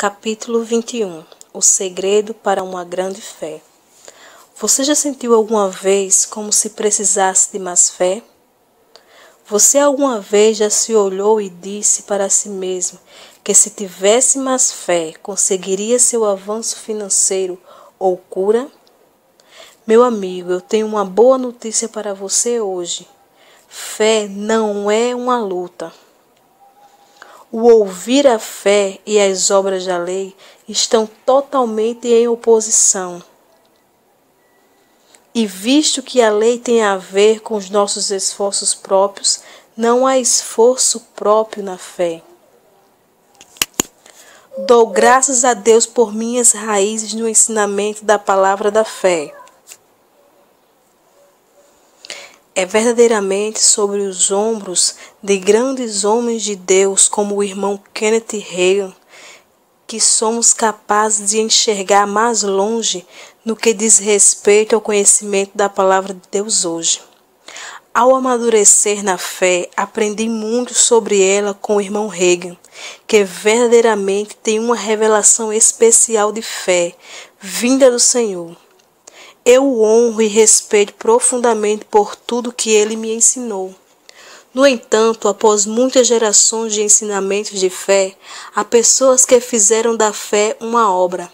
Capítulo 21. O segredo para uma grande fé. Você já sentiu alguma vez como se precisasse de mais fé? Você alguma vez já se olhou e disse para si mesmo que se tivesse mais fé, conseguiria seu avanço financeiro ou cura? Meu amigo, eu tenho uma boa notícia para você hoje. Fé não é uma luta. O ouvir a fé e as obras da lei estão totalmente em oposição. E visto que a lei tem a ver com os nossos esforços próprios, não há esforço próprio na fé. Dou graças a Deus por minhas raízes no ensinamento da palavra da fé. É verdadeiramente sobre os ombros de grandes homens de Deus, como o irmão Kenneth Hagin, que somos capazes de enxergar mais longe no que diz respeito ao conhecimento da palavra de Deus hoje. Ao amadurecer na fé, aprendi muito sobre ela com o irmão Hagin, que verdadeiramente tem uma revelação especial de fé, vinda do Senhor. Eu o honro e respeito profundamente por tudo que ele me ensinou. No entanto, após muitas gerações de ensinamentos de fé, há pessoas que fizeram da fé uma obra.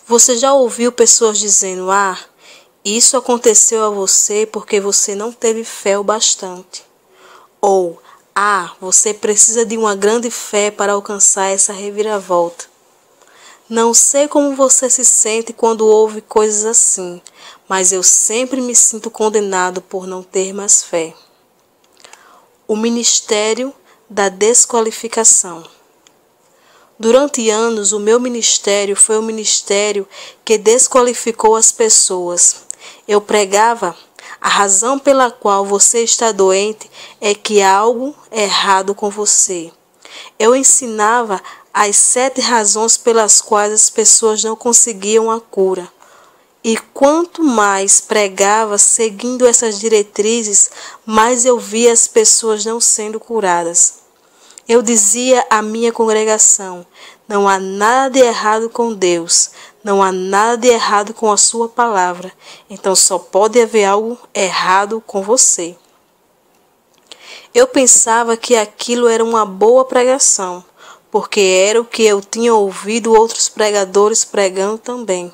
Você já ouviu pessoas dizendo: isso aconteceu a você porque você não teve fé o bastante. Ou, você precisa de uma grande fé para alcançar essa reviravolta. Não sei como você se sente quando ouve coisas assim, mas eu sempre me sinto condenado por não ter mais fé. O ministério da desqualificação. Durante anos, o meu ministério foi um ministério que desqualificou as pessoas. Eu pregava: a razão pela qual você está doente é que há algo errado com você. Eu ensinava as 7 razões pelas quais as pessoas não conseguiam a cura. E quanto mais pregava seguindo essas diretrizes, mais eu via as pessoas não sendo curadas. Eu dizia à minha congregação: não há nada de errado com Deus, não há nada de errado com a sua palavra, então só pode haver algo errado com você. Eu pensava que aquilo era uma boa pregação, porque era o que eu tinha ouvido outros pregadores pregando também.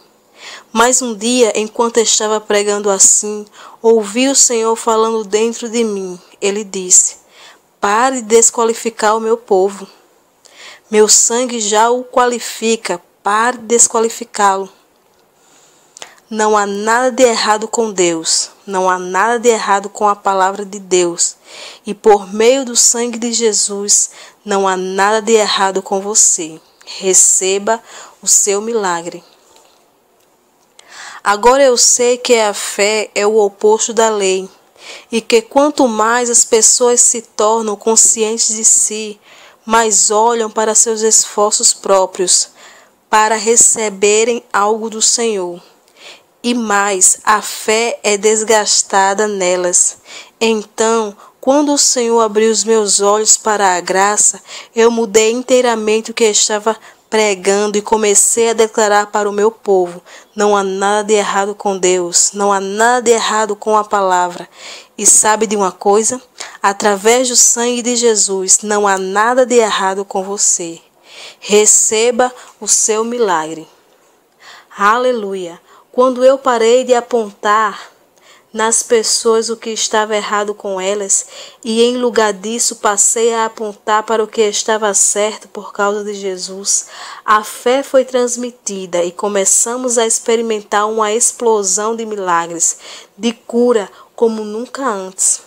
Mas um dia, enquanto estava pregando assim, ouvi o Senhor falando dentro de mim. Ele disse: pare de desqualificar o meu povo. Meu sangue já o qualifica, pare de desqualificá-lo. Não há nada de errado com Deus, não há nada de errado com a palavra de Deus. E por meio do sangue de Jesus, não há nada de errado com você. Receba o seu milagre. Agora eu sei que a fé é o oposto da lei, e que quanto mais as pessoas se tornam conscientes de si, mais olham para seus esforços próprios para receberem algo do Senhor. E mais, a fé é desgastada nelas. Então, quando o Senhor abriu os meus olhos para a graça, eu mudei inteiramente o que estava pregando e comecei a declarar para o meu povo: não há nada de errado com Deus, não há nada de errado com a palavra. E sabe de uma coisa? Através do sangue de Jesus, não há nada de errado com você. Receba o seu milagre. Aleluia! Quando eu parei de apontar nas pessoas o que estava errado com elas, e em lugar disso passei a apontar para o que estava certo por causa de Jesus, a fé foi transmitida e começamos a experimentar uma explosão de milagres, de cura como nunca antes.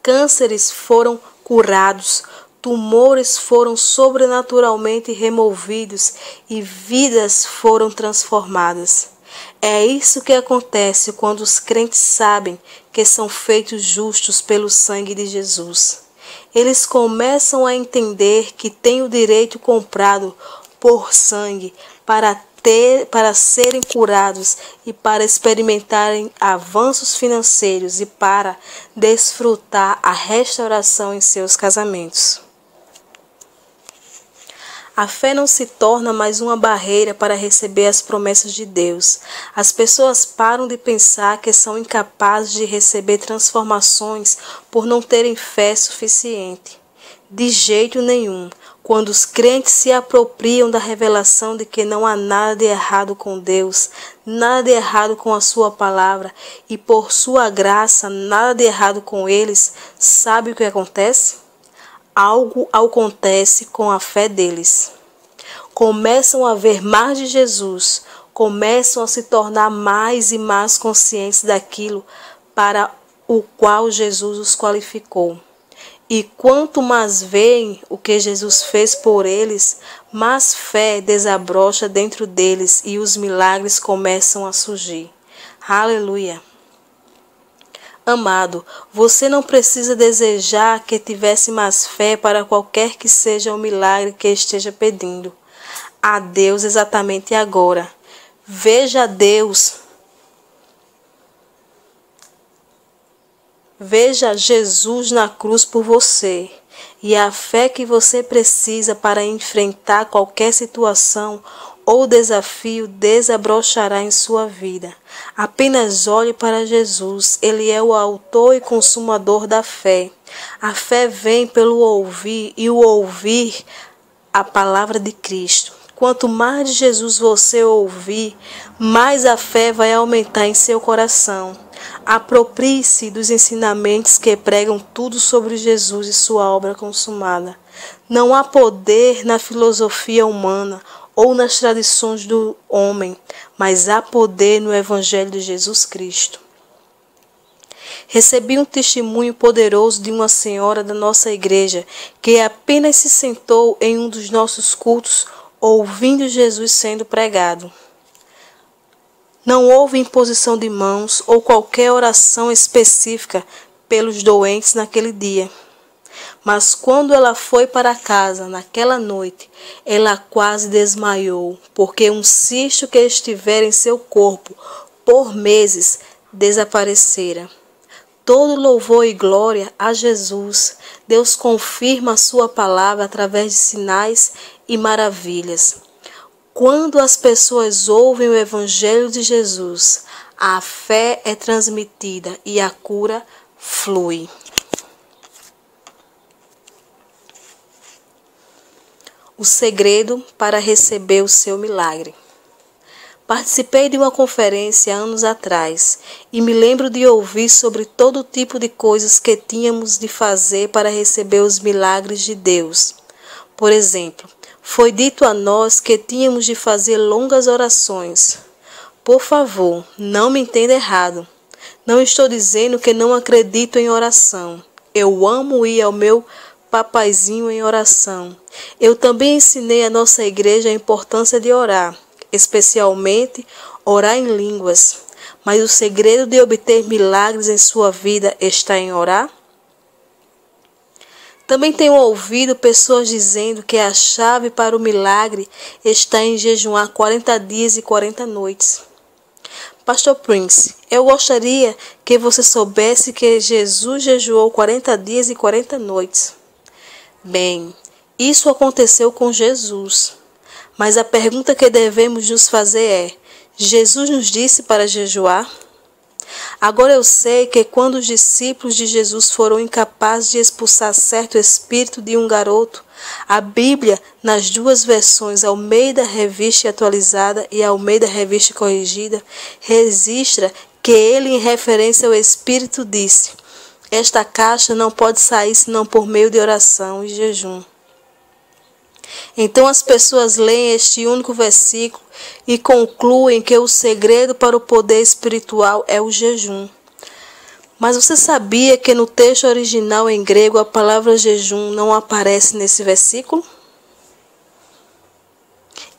Cânceres foram curados, tumores foram sobrenaturalmente removidos e vidas foram transformadas. É isso que acontece quando os crentes sabem que são feitos justos pelo sangue de Jesus. Eles começam a entender que têm o direito comprado por sangue para serem curados e para experimentarem avanços financeiros e para desfrutar a restauração em seus casamentos. A fé não se torna mais uma barreira para receber as promessas de Deus. As pessoas param de pensar que são incapazes de receber transformações por não terem fé suficiente. De jeito nenhum. Quando os crentes se apropriam da revelação de que não há nada de errado com Deus, nada de errado com a sua palavra e por sua graça, nada de errado com eles, sabe o que acontece? Algo acontece com a fé deles. Começam a ver mais de Jesus, começam a se tornar mais e mais conscientes daquilo para o qual Jesus os qualificou. E quanto mais veem o que Jesus fez por eles, mais fé desabrocha dentro deles e os milagres começam a surgir. Aleluia! Amado, você não precisa desejar que tivesse mais fé para qualquer que seja o milagre que esteja pedindo a Deus exatamente agora. Veja Deus. Veja Jesus na cruz por você, e a fé que você precisa para enfrentar qualquer situação ou desafio desabrochará em sua vida. Apenas olhe para Jesus, Ele é o autor e consumador da fé. A fé vem pelo ouvir e o ouvir a palavra de Cristo. Quanto mais de Jesus você ouvir, mais a fé vai aumentar em seu coração. Aproprie-se dos ensinamentos que pregam tudo sobre Jesus e sua obra consumada. Não há poder na filosofia humana ou nas tradições do homem, mas há poder no Evangelho de Jesus Cristo. Recebi um testemunho poderoso de uma senhora da nossa igreja que apenas se sentou em um dos nossos cultos ouvindo Jesus sendo pregado. Não houve imposição de mãos ou qualquer oração específica pelos doentes naquele dia. Mas quando ela foi para casa naquela noite, ela quase desmaiou, porque um cisto que estivera em seu corpo por meses desaparecera. Todo louvor e glória a Jesus. Deus confirma a sua palavra através de sinais e maravilhas. Quando as pessoas ouvem o Evangelho de Jesus, a fé é transmitida e a cura flui. O segredo para receber o seu milagre. Participei de uma conferência anos atrás e me lembro de ouvir sobre todo tipo de coisas que tínhamos de fazer para receber os milagres de Deus. Por exemplo, foi dito a nós que tínhamos de fazer longas orações. Por favor, não me entenda errado. Não estou dizendo que não acredito em oração. Eu amo ir ao meu papaizinho em oração. Eu também ensinei à nossa igreja a importância de orar, especialmente orar em línguas. Mas o segredo de obter milagres em sua vida está em orar? Também tenho ouvido pessoas dizendo que a chave para o milagre está em jejuar 40 dias e 40 noites. Pastor Prince, eu gostaria que você soubesse que Jesus jejuou 40 dias e 40 noites. Bem, isso aconteceu com Jesus. Mas a pergunta que devemos nos fazer é: Jesus nos disse para jejuar? Agora eu sei que quando os discípulos de Jesus foram incapazes de expulsar certo espírito de um garoto, a Bíblia, nas duas versões, Almeida Revista Atualizada e Almeida Revista Corrigida, registra que ele, em referência ao espírito, disse: esta caixa não pode sair senão por meio de oração e jejum. Então as pessoas leem este único versículo e concluem que o segredo para o poder espiritual é o jejum. Mas você sabia que no texto original em grego a palavra jejum não aparece nesse versículo?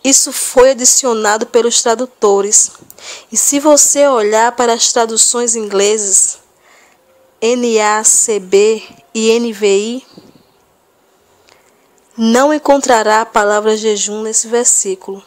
Isso foi adicionado pelos tradutores. E se você olhar para as traduções inglesas, NACB e NVI, não encontrará a palavra jejum nesse versículo.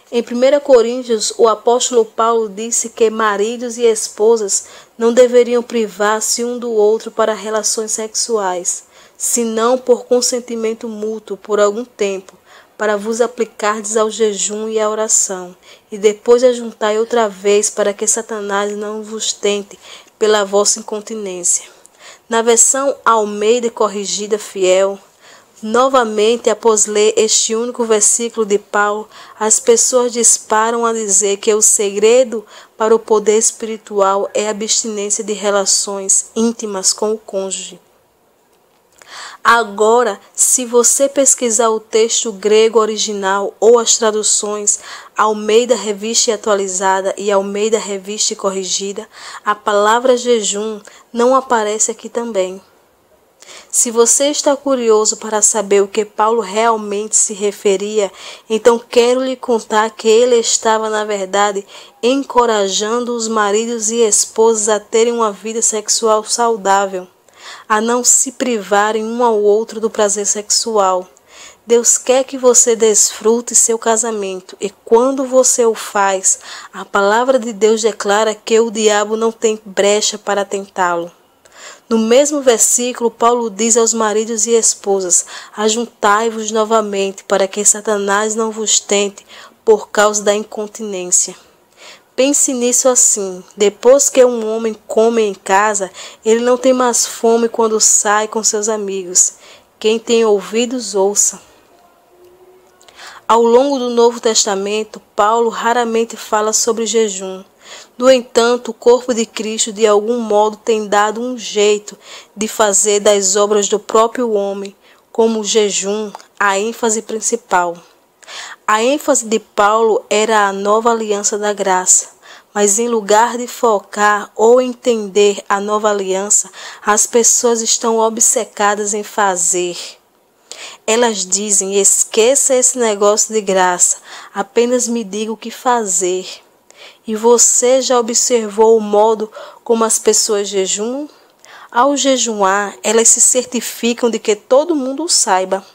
Em 1 Coríntios, o apóstolo Paulo disse que maridos e esposas não deveriam privar-se um do outro para relações sexuais, senão por consentimento mútuo por algum tempo, para vos aplicardes ao jejum e à oração, e depois ajuntai outra vez para que Satanás não vos tente pela vossa incontinência. Na versão Almeida Corrigida Fiel, novamente, após ler este único versículo de Paulo, as pessoas disparam a dizer que o segredo para o poder espiritual é a abstinência de relações íntimas com o cônjuge. Agora, se você pesquisar o texto grego original ou as traduções Almeida Revista e Atualizada e Almeida Revista e Corrigida, a palavra jejum não aparece aqui também. Se você está curioso para saber o que Paulo realmente se referia, então quero lhe contar que ele estava, na verdade, encorajando os maridos e esposas a terem uma vida sexual saudável, a não se privarem um ao outro do prazer sexual. Deus quer que você desfrute seu casamento, e quando você o faz, a palavra de Deus declara que o diabo não tem brecha para tentá-lo. No mesmo versículo, Paulo diz aos maridos e esposas: ajuntai-vos novamente, para que Satanás não vos tente por causa da incontinência. Pense nisso assim: depois que um homem come em casa, ele não tem mais fome quando sai com seus amigos. Quem tem ouvidos, ouça. Ao longo do Novo Testamento, Paulo raramente fala sobre jejum. No entanto, o corpo de Cristo de algum modo tem dado um jeito de fazer das obras do próprio homem, como o jejum, a ênfase principal. A ênfase de Paulo era a nova aliança da graça, mas em lugar de focar ou entender a nova aliança, as pessoas estão obcecadas em fazer. Elas dizem: esqueça esse negócio de graça, apenas me diga o que fazer. E você já observou o modo como as pessoas jejumam? Ao jejuar, elas se certificam de que todo mundo o saiba.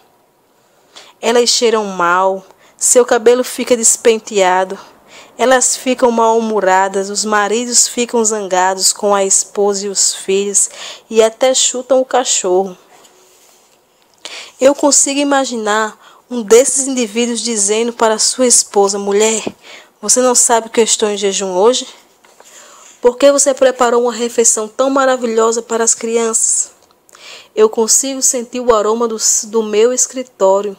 Elas cheiram mal, seu cabelo fica despenteado, elas ficam mal-humoradas, os maridos ficam zangados com a esposa e os filhos e até chutam o cachorro. Eu consigo imaginar um desses indivíduos dizendo para sua esposa: mulher, você não sabe que eu estou em jejum hoje? Por que você preparou uma refeição tão maravilhosa para as crianças? Eu consigo sentir o aroma do meu escritório.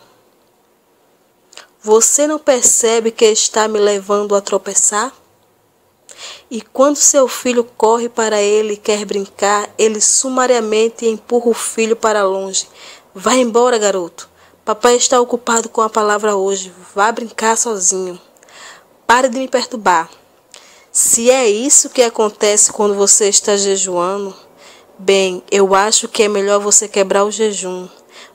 Você não percebe que está me levando a tropeçar? E quando seu filho corre para ele e quer brincar, ele sumariamente empurra o filho para longe. Vai embora, garoto. Papai está ocupado com a palavra hoje. Vá brincar sozinho. Pare de me perturbar. Se é isso que acontece quando você está jejuando, bem, eu acho que é melhor você quebrar o jejum.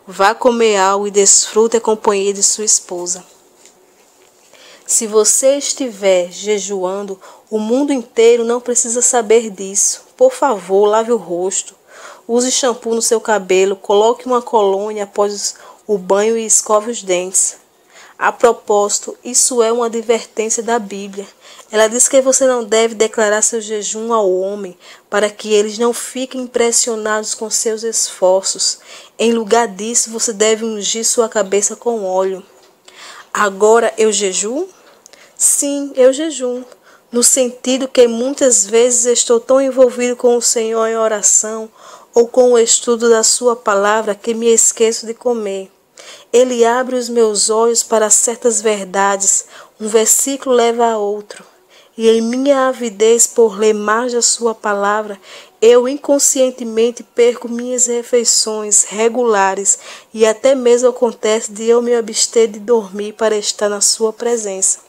Vá comer algo e desfrute a companhia de sua esposa. Se você estiver jejuando, o mundo inteiro não precisa saber disso. Por favor, lave o rosto, use shampoo no seu cabelo, coloque uma colônia após o banho e escove os dentes. A propósito, isso é uma advertência da Bíblia. Ela diz que você não deve declarar seu jejum ao homem, para que eles não fiquem impressionados com seus esforços. Em lugar disso, você deve ungir sua cabeça com óleo. Agora eu jejuo? Sim, eu jejuo, no sentido que muitas vezes estou tão envolvido com o Senhor em oração ou com o estudo da sua palavra que me esqueço de comer. Ele abre os meus olhos para certas verdades, um versículo leva a outro, e em minha avidez por ler mais da sua palavra, eu inconscientemente perco minhas refeições regulares e até mesmo acontece de eu me abster de dormir para estar na sua presença.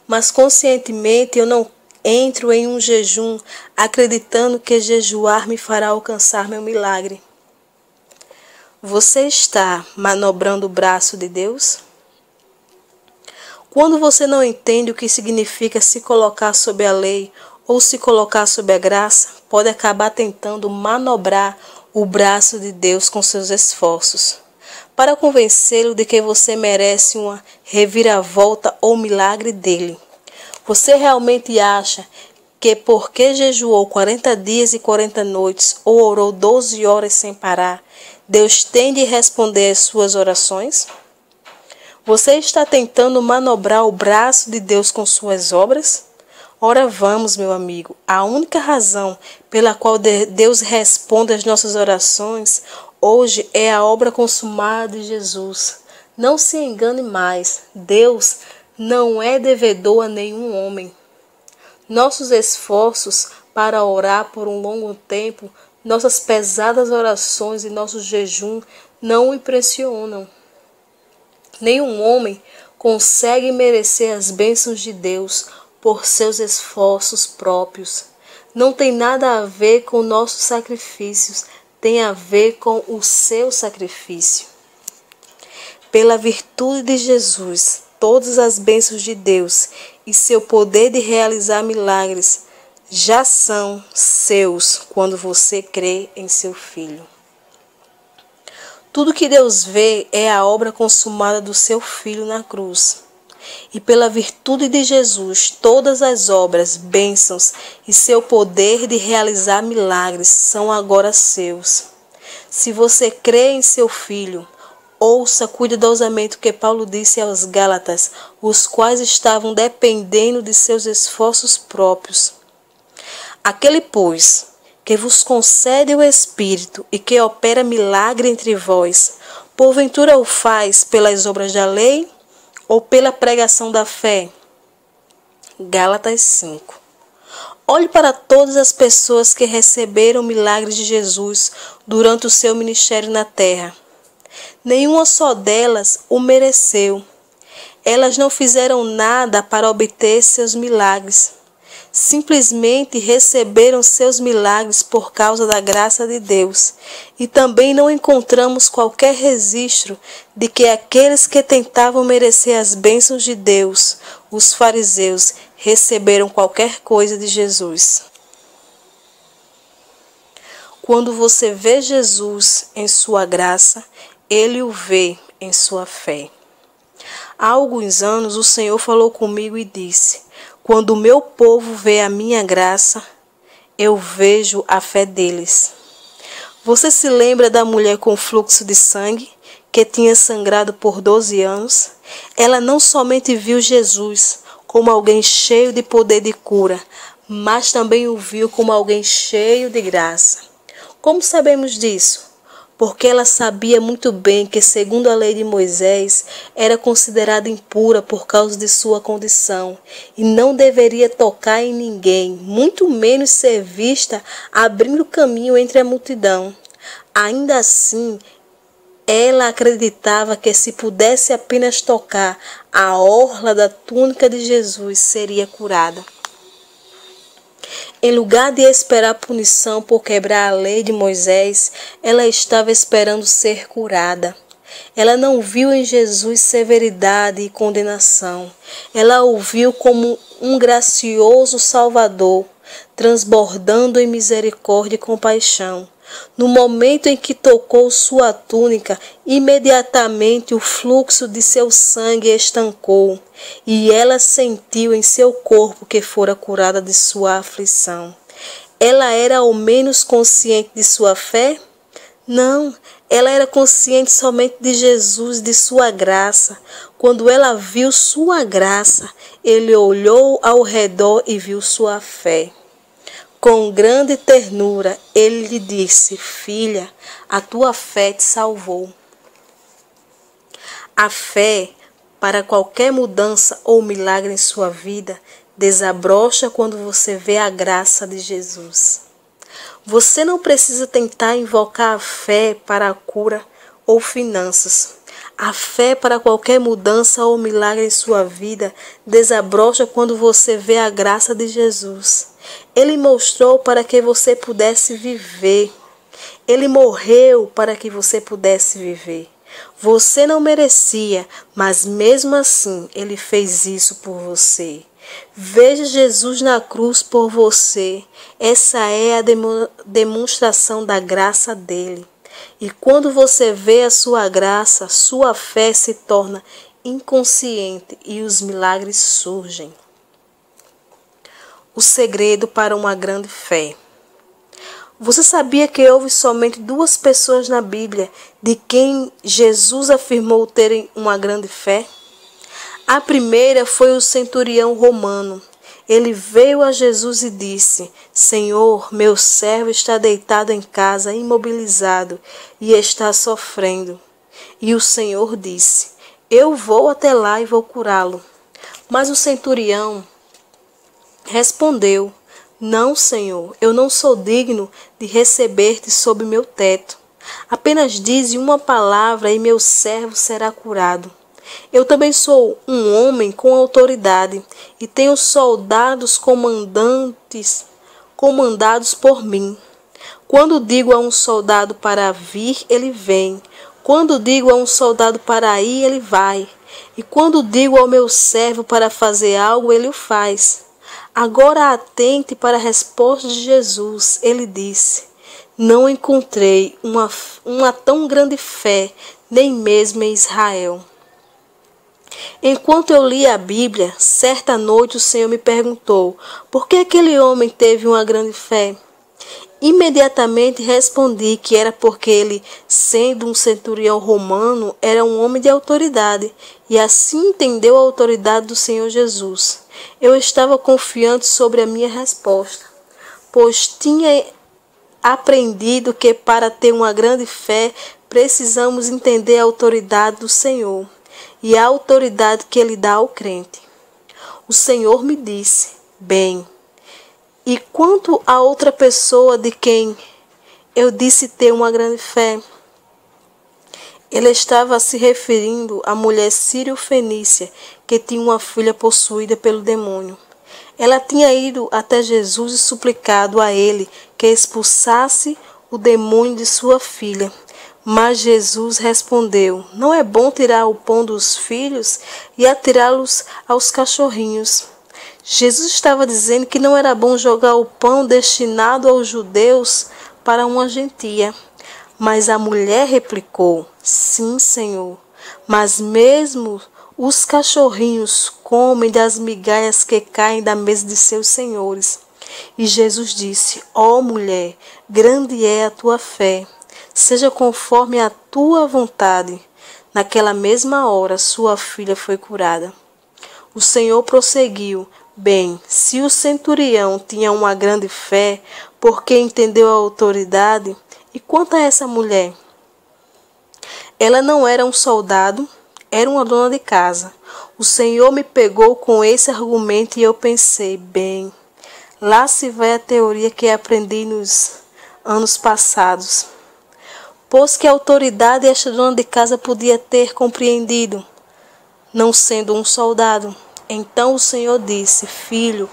Mas conscientemente eu não entro em um jejum acreditando que jejuar me fará alcançar meu milagre. Você está manobrando o braço de Deus? Quando você não entende o que significa se colocar sob a lei ou se colocar sob a graça, pode acabar tentando manobrar o braço de Deus com seus esforços, para convencê-lo de que você merece uma reviravolta ou milagre dele. Você realmente acha que porque jejuou 40 dias e 40 noites, ou orou 12 horas sem parar, Deus tem de responder às suas orações? Você está tentando manobrar o braço de Deus com suas obras? Ora vamos, meu amigo, a única razão pela qual Deus responde às nossas orações hoje é a obra consumada de Jesus. Não se engane mais, Deus não é devedor a nenhum homem. Nossos esforços para orar por um longo tempo, nossas pesadas orações e nosso jejum não o impressionam. Nenhum homem consegue merecer as bênçãos de Deus por seus esforços próprios. Não tem nada a ver com nossos sacrifícios, tem a ver com o seu sacrifício. Pela virtude de Jesus, todas as bênçãos de Deus e seu poder de realizar milagres já são seus quando você crê em seu Filho. Tudo que Deus vê é a obra consumada do seu Filho na cruz. E pela virtude de Jesus, todas as obras, bênçãos e seu poder de realizar milagres são agora seus. Se você crê em seu Filho, ouça cuidadosamente o que Paulo disse aos Gálatas, os quais estavam dependendo de seus esforços próprios. Aquele, pois, que vos concede o Espírito e que opera milagre entre vós, porventura o faz pelas obras da lei ou pela pregação da fé? Gálatas 5. Olhe para todas as pessoas que receberam o milagre de Jesus durante o seu ministério na terra. Nenhuma só delas o mereceu. Elas não fizeram nada para obter seus milagres. Simplesmente receberam seus milagres por causa da graça de Deus. E também não encontramos qualquer registro de que aqueles que tentavam merecer as bênçãos de Deus, os fariseus, receberam qualquer coisa de Jesus. Quando você vê Jesus em sua graça, ele o vê em sua fé. Há alguns anos o Senhor falou comigo e disse: quando o meu povo vê a minha graça, eu vejo a fé deles. Você se lembra da mulher com fluxo de sangue, que tinha sangrado por 12 anos? Ela não somente viu Jesus como alguém cheio de poder de cura, mas também o viu como alguém cheio de graça. Como sabemos disso? Porque ela sabia muito bem que, segundo a lei de Moisés, era considerada impura por causa de sua condição e não deveria tocar em ninguém, muito menos ser vista abrindo caminho entre a multidão. Ainda assim, ela acreditava que se pudesse apenas tocar a orla da túnica de Jesus, seria curada. Em lugar de esperar punição por quebrar a lei de Moisés, ela estava esperando ser curada. Ela não viu em Jesus severidade e condenação. Ela o viu como um gracioso Salvador, transbordando em misericórdia e compaixão. No momento em que tocou sua túnica, imediatamente o fluxo de seu sangue estancou, e ela sentiu em seu corpo que fora curada de sua aflição. Ela era ao menos consciente de sua fé? Não, ela era consciente somente de Jesus, de sua graça. Quando ela viu sua graça, ele olhou ao redor e viu sua fé. Com grande ternura, ele lhe disse: filha, a tua fé te salvou. A fé, para qualquer mudança ou milagre em sua vida, desabrocha quando você vê a graça de Jesus. Você não precisa tentar invocar a fé para a cura ou finanças. A fé para qualquer mudança ou milagre em sua vida desabrocha quando você vê a graça de Jesus. Ele mostrou para que você pudesse viver. Ele morreu para que você pudesse viver. Você não merecia, mas mesmo assim ele fez isso por você. Veja Jesus na cruz por você. Essa é a demonstração da graça dele. E quando você vê a sua graça, sua fé se torna inconsciente e os milagres surgem. O segredo para uma grande fé. Você sabia que houve somente 2 pessoas na Bíblia de quem Jesus afirmou terem uma grande fé? A primeira foi o centurião romano. Ele veio a Jesus e disse: Senhor, meu servo está deitado em casa, imobilizado, e está sofrendo. E o Senhor disse: Eu vou até lá e vou curá-lo. Mas o centurião respondeu: Não, Senhor, eu não sou digno de receber-te sob meu teto. Apenas dize uma palavra e meu servo será curado. Eu também sou um homem com autoridade e tenho soldados comandados por mim. Quando digo a um soldado para vir, ele vem. Quando digo a um soldado para ir, ele vai. E quando digo ao meu servo para fazer algo, ele o faz. Agora atente para a resposta de Jesus. Ele disse: Não encontrei uma tão grande fé, nem mesmo em Israel. Enquanto eu lia a Bíblia, certa noite o Senhor me perguntou: por que aquele homem teve uma grande fé? Imediatamente respondi que era porque ele, sendo um centurião romano, era um homem de autoridade, e assim entendeu a autoridade do Senhor Jesus. Eu estava confiante sobre a minha resposta, pois tinha aprendido que para ter uma grande fé precisamos entender a autoridade do Senhor e a autoridade que ele dá ao crente. O Senhor me disse: Bem, e quanto a outra pessoa de quem eu disse ter uma grande fé? Ele estava se referindo à mulher sírio-fenícia que tinha uma filha possuída pelo demônio. Ela tinha ido até Jesus e suplicado a ele que expulsasse o demônio de sua filha. Mas Jesus respondeu: Não é bom tirar o pão dos filhos e atirá-los aos cachorrinhos. Jesus estava dizendo que não era bom jogar o pão destinado aos judeus para uma gentia. Mas a mulher replicou: Sim, Senhor, mas mesmo os cachorrinhos comem das migalhas que caem da mesa de seus senhores. E Jesus disse: Ó mulher, grande é a tua fé, seja conforme a tua vontade. Naquela mesma hora sua filha foi curada. O Senhor prosseguiu: Bem, se o centurião tinha uma grande fé, porque entendeu a autoridade, e quanto a essa mulher? Ela não era um soldado, era uma dona de casa. O Senhor me pegou com esse argumento e eu pensei: bem, lá se vai a teoria que aprendi nos anos passados. Pois que autoridade esta dona de casa podia ter compreendido, não sendo um soldado? Então o Senhor disse: Filho,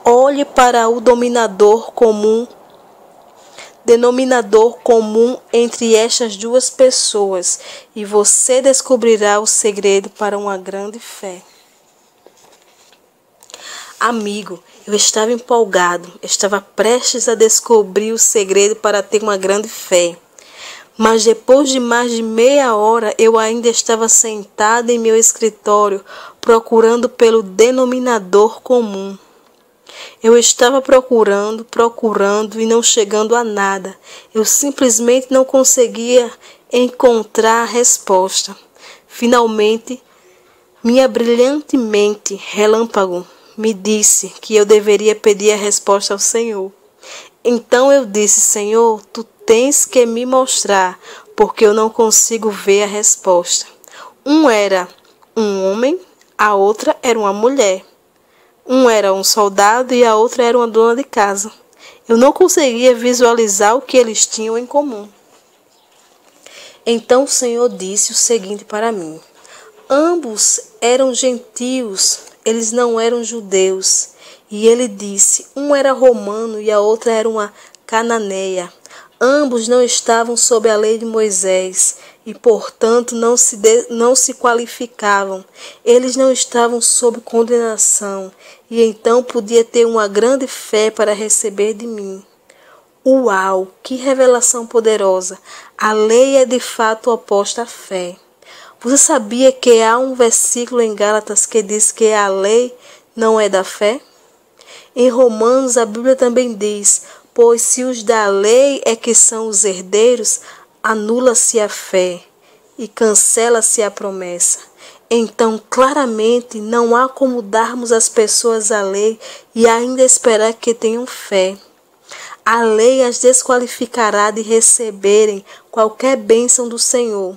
olhe para o denominador comum entre estas 2 pessoas e você descobrirá o segredo para uma grande fé. Amigo, eu estava empolgado, estava prestes a descobrir o segredo para ter uma grande fé. Mas depois de mais de meia hora, eu ainda estava sentado em meu escritório, procurando pelo denominador comum. Eu estava procurando e não chegando a nada. Eu simplesmente não conseguia encontrar a resposta. Finalmente, minha brilhante mente relâmpago me disse que eu deveria pedir a resposta ao Senhor. Então eu disse: Senhor, tu tens que me mostrar, porque eu não consigo ver a resposta. Um era um homem, a outra era uma mulher. Um era um soldado e a outra era uma dona de casa. Eu não conseguia visualizar o que eles tinham em comum. Então o Senhor disse o seguinte para mim: ambos eram gentios, eles não eram judeus. E ele disse: um era romano e a outra era uma cananeia. Ambos não estavam sob a lei de Moisés e, portanto, não se qualificavam. Eles não estavam sob condenação e então podia ter uma grande fé para receber de mim. Uau, que revelação poderosa! A lei é de fato oposta à fé. Você sabia que há um versículo em Gálatas que diz que a lei não é da fé? Em Romanos, a Bíblia também diz: pois se os da lei é que são os herdeiros, anula-se a fé e cancela-se a promessa. Então, claramente, não há como darmos às pessoas a lei e ainda esperar que tenham fé. A lei as desqualificará de receberem qualquer bênção do Senhor.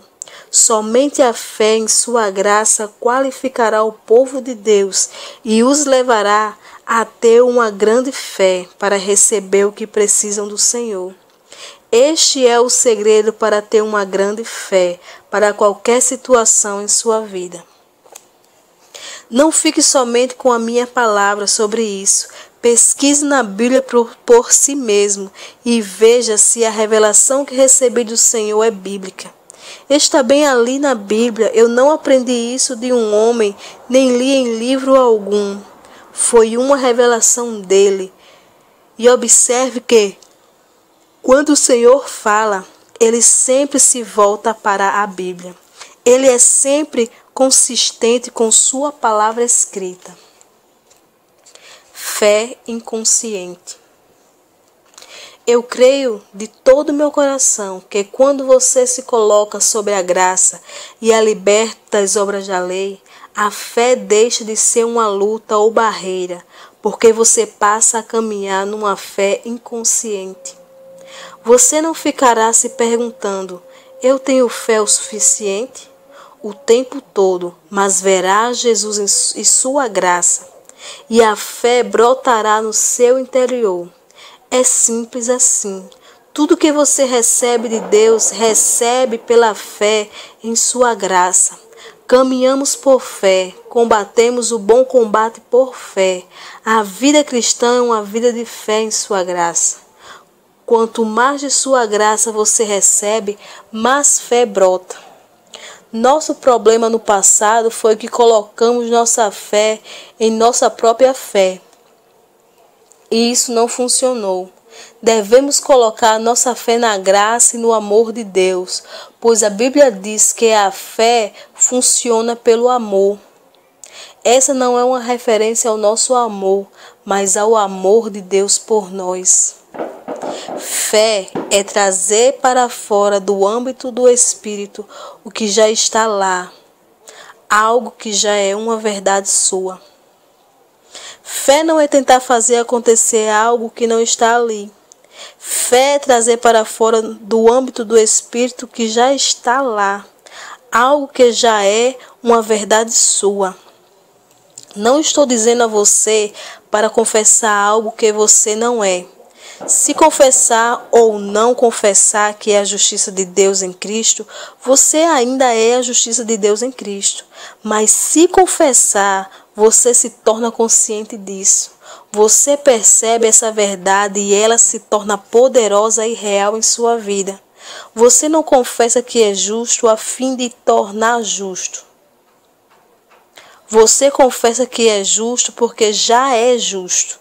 Somente a fé em sua graça qualificará o povo de Deus e os levará a ter uma grande fé para receber o que precisam do Senhor. Este é o segredo para ter uma grande fé para qualquer situação em sua vida. Não fique somente com a minha palavra sobre isso. Pesquise na Bíblia por si mesmo e veja se a revelação que recebi do Senhor é bíblica. Está bem ali na Bíblia, eu não aprendi isso de um homem, nem li em livro algum. Foi uma revelação dele. E observe que, quando o Senhor fala, ele sempre se volta para a Bíblia. Ele é sempre consistente com sua palavra escrita. Fé inconsciente. Eu creio de todo o meu coração que quando você se coloca sobre a graça e a liberta das obras da lei, a fé deixa de ser uma luta ou barreira, porque você passa a caminhar numa fé inconsciente. Você não ficará se perguntando: eu tenho fé o suficiente? O tempo todo, mas verá Jesus e sua graça, e a fé brotará no seu interior. É simples assim. Tudo que você recebe de Deus, recebe pela fé em sua graça. Caminhamos por fé, combatemos o bom combate por fé. A vida cristã é uma vida de fé em sua graça. Quanto mais de sua graça você recebe, mais fé brota. Nosso problema no passado foi que colocamos nossa fé em nossa própria fé. E isso não funcionou. Devemos colocar nossa fé na graça e no amor de Deus, pois a Bíblia diz que a fé funciona pelo amor. Essa não é uma referência ao nosso amor, mas ao amor de Deus por nós. Fé é trazer para fora do âmbito do Espírito o que já está lá, algo que já é uma verdade sua. Fé não é tentar fazer acontecer algo que não está ali. Fé é trazer para fora do âmbito do Espírito que já está lá, algo que já é uma verdade sua. Não estou dizendo a você para confessar algo que você não é. Se confessar ou não confessar que é a justiça de Deus em Cristo, você ainda é a justiça de Deus em Cristo. Mas se confessar, você se torna consciente disso. Você percebe essa verdade e ela se torna poderosa e real em sua vida. Você não confessa que é justo a fim de tornar justo. Você confessa que é justo porque já é justo.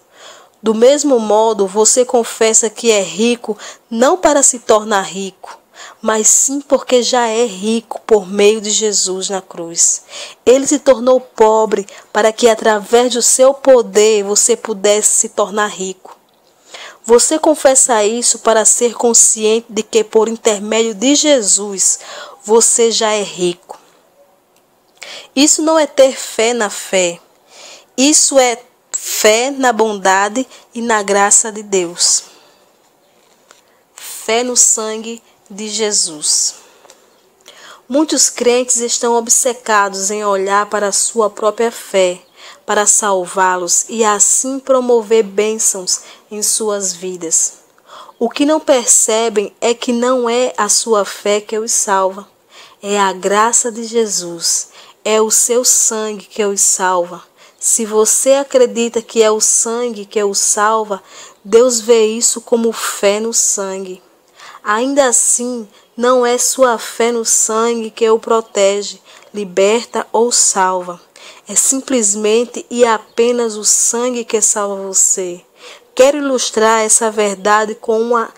Do mesmo modo, você confessa que é rico não para se tornar rico, mas sim porque já é rico por meio de Jesus na cruz. Ele se tornou pobre para que através do seu poder você pudesse se tornar rico. Você confessa isso para ser consciente de que por intermédio de Jesus você já é rico. Isso não é ter fé na fé. Isso é fé na bondade e na graça de Deus. Fé no sangue de Jesus. Muitos crentes estão obcecados em olhar para a sua própria fé, para salvá-los e assim promover bênçãos em suas vidas. O que não percebem é que não é a sua fé que os salva, é a graça de Jesus, é o seu sangue que os salva. Se você acredita que é o sangue que o salva, Deus vê isso como fé no sangue. Ainda assim, não é sua fé no sangue que o protege, liberta ou salva. É simplesmente e apenas o sangue que salva você. Quero ilustrar essa verdade com uma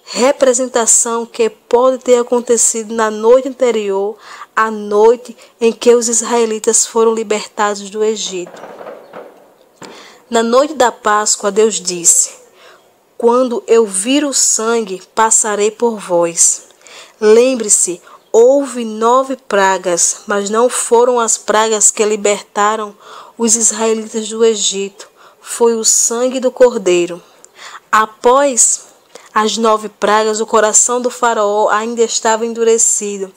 representação que pode ter acontecido na noite anterior à noite em que os israelitas foram libertados do Egito. Na noite da Páscoa, Deus disse: quando eu vir o sangue, passarei por vós. Lembre-se, houve 9 pragas, mas não foram as pragas que libertaram os israelitas do Egito. Foi o sangue do Cordeiro. Após as 9 pragas, o coração do faraó ainda estava endurecido.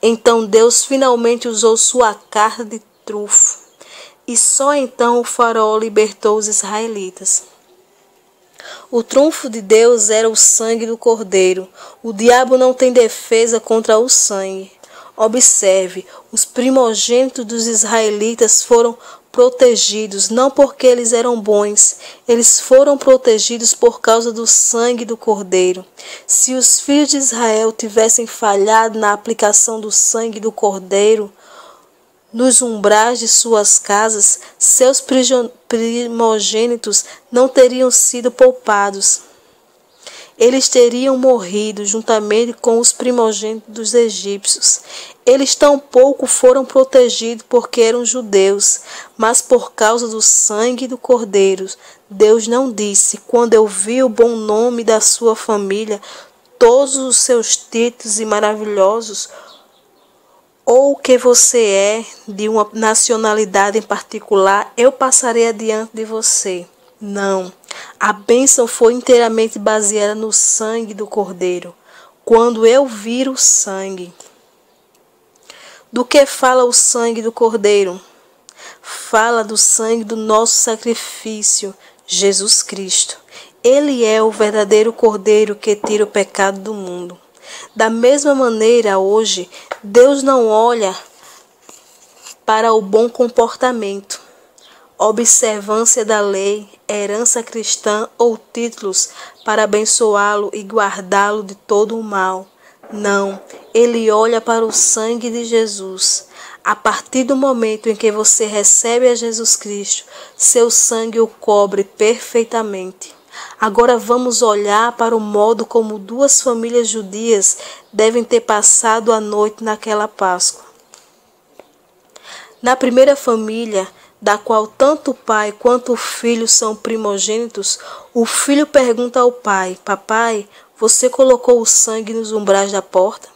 Então Deus finalmente usou sua carta de trunfo. E só então o faraó libertou os israelitas. O trunfo de Deus era o sangue do Cordeiro. O diabo não tem defesa contra o sangue. Observe, os primogênitos dos israelitas foram protegidos, não porque eles eram bons, eles foram protegidos por causa do sangue do Cordeiro. Se os filhos de Israel tivessem falhado na aplicação do sangue do Cordeiro nos umbrais de suas casas, seus primogênitos não teriam sido poupados. Eles teriam morrido juntamente com os primogênitos dos egípcios. Eles tampouco foram protegidos porque eram judeus, mas por causa do sangue do Cordeiro. Deus não disse: quando eu vi o bom nome da sua família, todos os seus títulos e maravilhosos, ou que você é de uma nacionalidade em particular, eu passarei adiante de você. Não, a bênção foi inteiramente baseada no sangue do Cordeiro. Quando eu vir o sangue. Do que fala o sangue do Cordeiro? Fala do sangue do nosso sacrifício, Jesus Cristo. Ele é o verdadeiro Cordeiro que tira o pecado do mundo. Da mesma maneira, hoje, Deus não olha para o bom comportamento, observância da lei, herança cristã ou títulos para abençoá-lo e guardá-lo de todo o mal. Não, ele olha para o sangue de Jesus. A partir do momento em que você recebe a Jesus Cristo, seu sangue o cobre perfeitamente. Agora vamos olhar para o modo como 2 famílias judias devem ter passado a noite naquela Páscoa. Na primeira família, da qual tanto o pai quanto o filho são primogênitos, o filho pergunta ao pai: papai, você colocou o sangue nos umbrais da porta?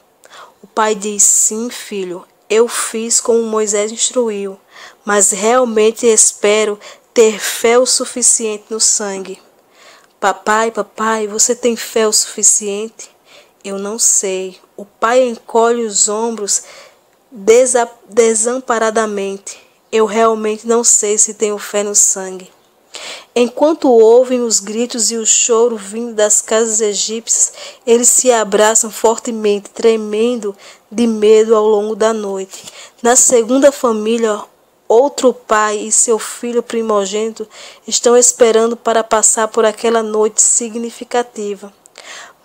O pai diz: sim, filho, eu fiz como Moisés instruiu, mas realmente espero ter fé o suficiente no sangue. Papai, você tem fé o suficiente? Eu não sei. O pai encolhe os ombros desamparadamente. Eu realmente não sei se tenho fé no sangue. Enquanto ouvem os gritos e o choro vindo das casas egípcias, eles se abraçam fortemente, tremendo de medo ao longo da noite. Na segunda família, outro pai e seu filho primogênito estão esperando para passar por aquela noite significativa.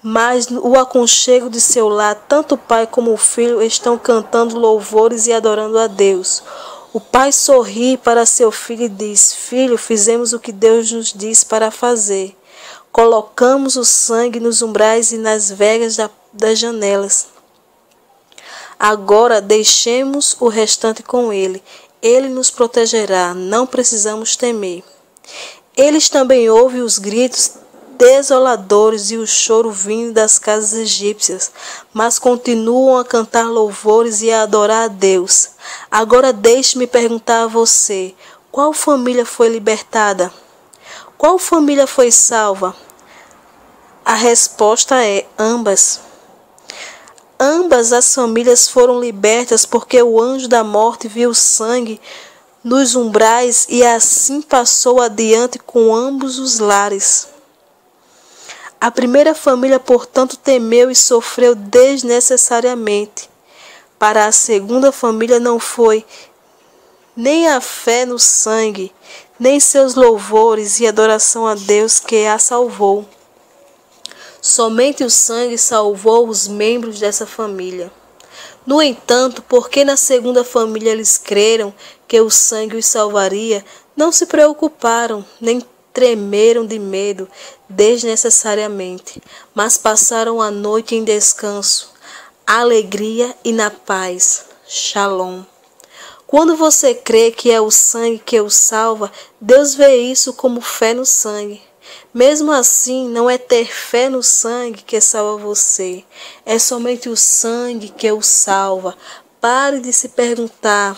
Mas o aconchego de seu lar, tanto o pai como o filho estão cantando louvores e adorando a Deus. O pai sorri para seu filho e diz: filho, fizemos o que Deus nos disse para fazer. Colocamos o sangue nos umbrais e nas vergas das janelas. Agora deixemos o restante com ele. Ele nos protegerá, não precisamos temer. Eles também ouvem os gritos desoladores e o choro vindo das casas egípcias, mas continuam a cantar louvores e a adorar a Deus. Agora deixe-me perguntar a você: qual família foi libertada? Qual família foi salva? A resposta é ambas. Ambas as famílias foram libertas porque o anjo da morte viu o sangue nos umbrais e assim passou adiante com ambos os lares. A primeira família, portanto, temeu e sofreu desnecessariamente. Para a segunda família não foi nem a fé no sangue, nem seus louvores e adoração a Deus que a salvou. Somente o sangue salvou os membros dessa família. No entanto, porque na segunda família eles creram que o sangue os salvaria, não se preocuparam, nem tremeram de medo desnecessariamente, mas passaram a noite em descanso, alegria e na paz. Shalom. Quando você crê que é o sangue que o salva, Deus vê isso como fé no sangue. Mesmo assim, não é ter fé no sangue que salva você, é somente o sangue que o salva. Pare de se perguntar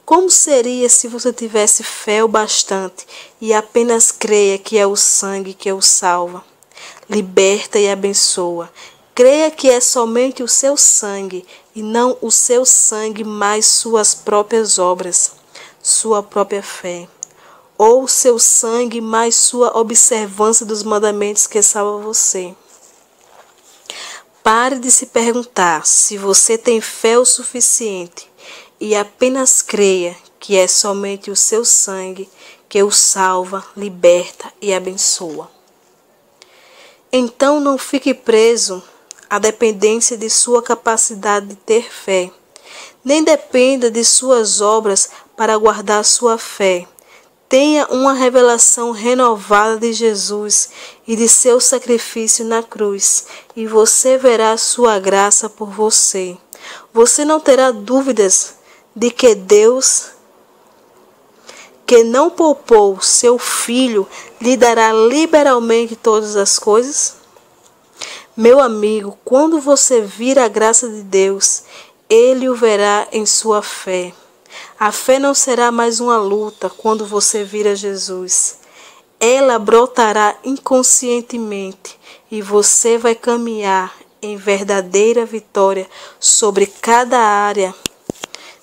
como seria se você tivesse fé o bastante e apenas creia que é o sangue que o salva, liberta e abençoa. Creia que é somente o seu sangue e não o seu sangue mais suas próprias obras, sua própria fé, ou seu sangue mais sua observância dos mandamentos que salva você. Pare de se perguntar se você tem fé o suficiente e apenas creia que é somente o seu sangue que o salva, liberta e abençoa. Então não fique preso à dependência de sua capacidade de ter fé, nem dependa de suas obras para guardar sua fé. Tenha uma revelação renovada de Jesus e de seu sacrifício na cruz, e você verá sua graça por você. Você não terá dúvidas de que Deus, que não poupou seu Filho, lhe dará liberalmente todas as coisas? Meu amigo, quando você vir a graça de Deus, Ele o verá em sua fé. A fé não será mais uma luta quando você vir a Jesus. Ela brotará inconscientemente e você vai caminhar em verdadeira vitória sobre cada área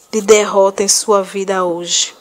de derrota em sua vida hoje.